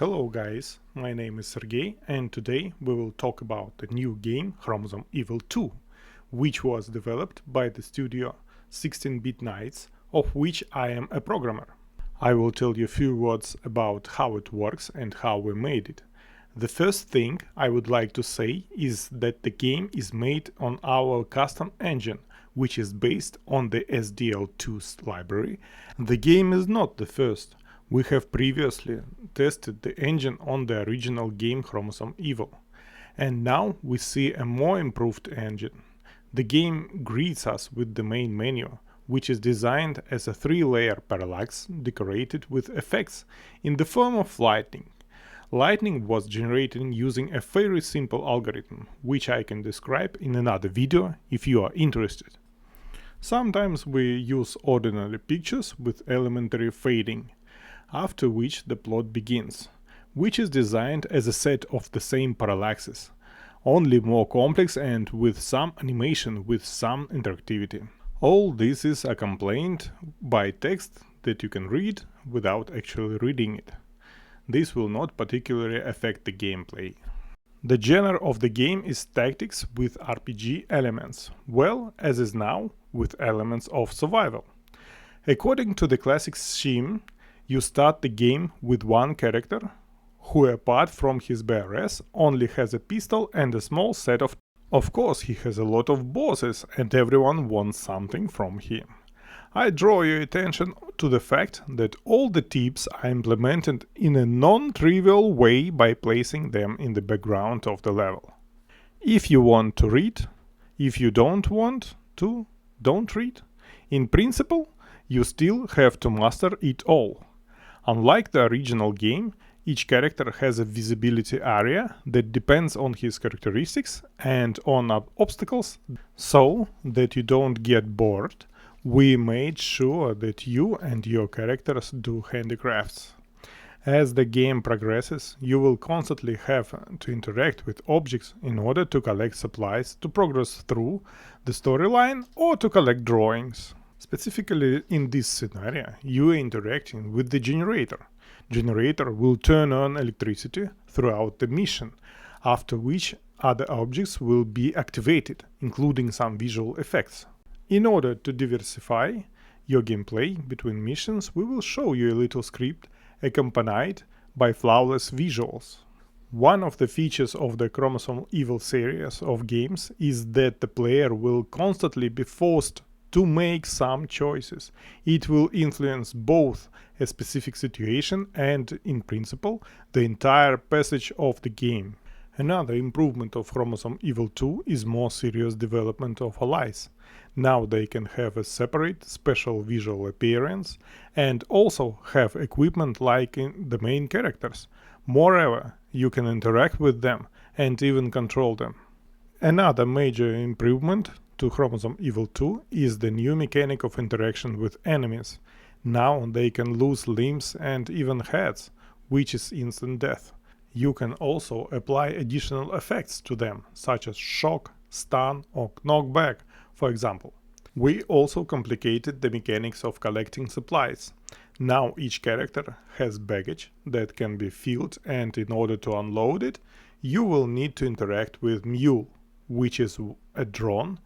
Hello guys, my name is Sergey and today we will talk about the new game Chromosome Evil 2, which was developed by the studio 16-bit Nights, of which I am a programmer. I will tell you a few words about how it works and how we made it. The first thing I would like to say is that the game is made on our custom engine, which is based on the SDL2 library. The game is not the first. We have previously tested the engine on the original game Chromosome Evil, and now we see a more improved engine. The game greets us with the main menu, which is designed as a 3-layer parallax decorated with effects in the form of lightning. Lightning was generated using a very simple algorithm, which I can describe in another video if you are interested. Sometimes we use ordinary pictures with elementary fading, after which the plot begins, which is designed as a set of the same parallaxes, only more complex and with some animation with some interactivity. All this is accompanied by text that you can read without actually reading it. This will not particularly affect the gameplay. The genre of the game is tactics with RPG elements, well as is now with elements of survival. According to the classic scheme, you start the game with one character, who apart from his BRS only has a pistol and a small set of... Of course, he has a lot of bosses and everyone wants something from him. I draw your attention to the fact that all the tips are implemented in a non-trivial way by placing them in the background of the level. If you want to read, if you don't want to, don't read. In principle, you still have to master it all. Unlike the original game, each character has a visibility area that depends on his characteristics and on obstacles, so that you don't get bored. We made sure that you and your characters do handicrafts. As the game progresses, you will constantly have to interact with objects in order to collect supplies to progress through the storyline or to collect drawings. Specifically in this scenario, you are interacting with the generator. Generator will turn on electricity throughout the mission, after which other objects will be activated, including some visual effects. In order to diversify your gameplay between missions, we will show you a little script accompanied by flawless visuals. One of the features of the Chromosome Evil series of games is that the player will constantly be forced to make some choices. It will influence both a specific situation and, in principle, the entire passage of the game. Another improvement of Chromosome Evil 2 is more serious development of allies. Now they can have a separate, special visual appearance and also have equipment like in the main characters. Moreover, you can interact with them and even control them. Another major improvement to Chromosome Evil 2 is the new mechanic of interaction with enemies. Now they can lose limbs and even heads, which is instant death. You can also apply additional effects to them, such as shock, stun or knockback, for example. We also complicated the mechanics of collecting supplies. Now each character has baggage that can be filled, and in order to unload it, you will need to interact with Mule, which is a drone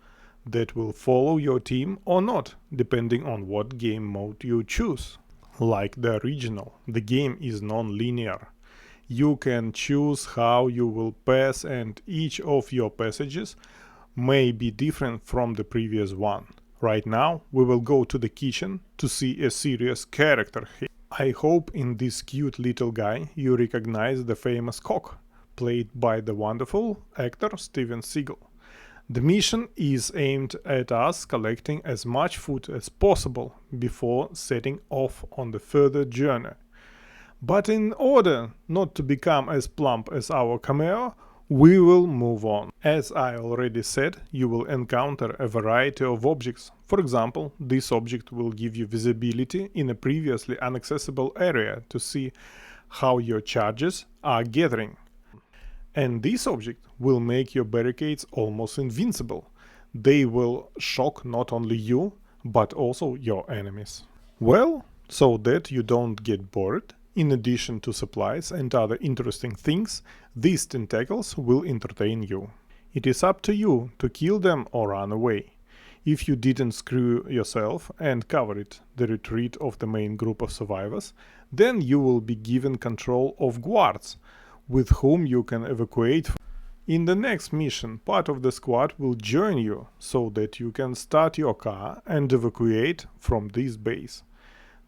that will follow your team or not, depending on what game mode you choose. Like the original, the game is non-linear. You can choose how you will pass, and each of your passages may be different from the previous one. Right now, we will go to the kitchen to see a serious character here. I hope in this cute little guy you recognize the famous cook, played by the wonderful actor Steven Seagal. The mission is aimed at us collecting as much food as possible before setting off on the further journey. But in order not to become as plump as our cameo, we will move on. As I already said, you will encounter a variety of objects. For example, this object will give you visibility in a previously inaccessible area to see how your charges are gathering. And this object will make your barricades almost invincible. They will shock not only you, but also your enemies. Well, so that you don't get bored, In addition to supplies and other interesting things, these tentacles will entertain you. It is up to you to kill them or run away. If you didn't screw yourself and covered the retreat of the main group of survivors, then you will be given control of guards, with whom you can evacuate. In the next mission, part of the squad will join you, so that you can start your car and evacuate from this base.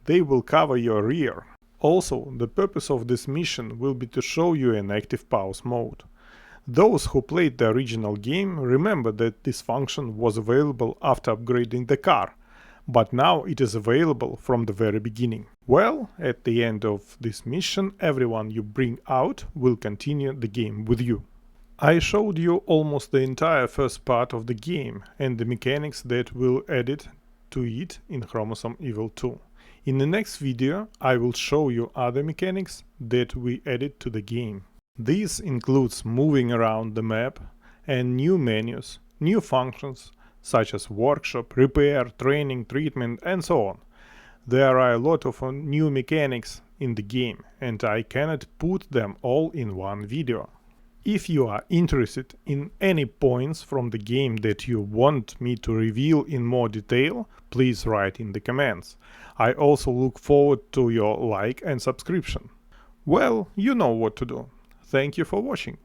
They will cover your rear. Also, the purpose of this mission will be to show you an active pause mode. Those who played the original game remember that this function was available after upgrading the car, but now it is available from the very beginning. Well, at the end of this mission, everyone you bring out will continue the game with you. I showed you almost the entire first part of the game and the mechanics that will added to it in Chromosome Evil 2. In the next video, I will show you other mechanics that we added to the game. This includes moving around the map and new menus, new functions such as workshop, repair, training, treatment, and so on. There are a lot of new mechanics in the game, and I cannot put them all in one video. If you are interested in any points from the game that you want me to reveal in more detail, please write in the comments. I also look forward to your like and subscription. Well, you know what to do. Thank you for watching.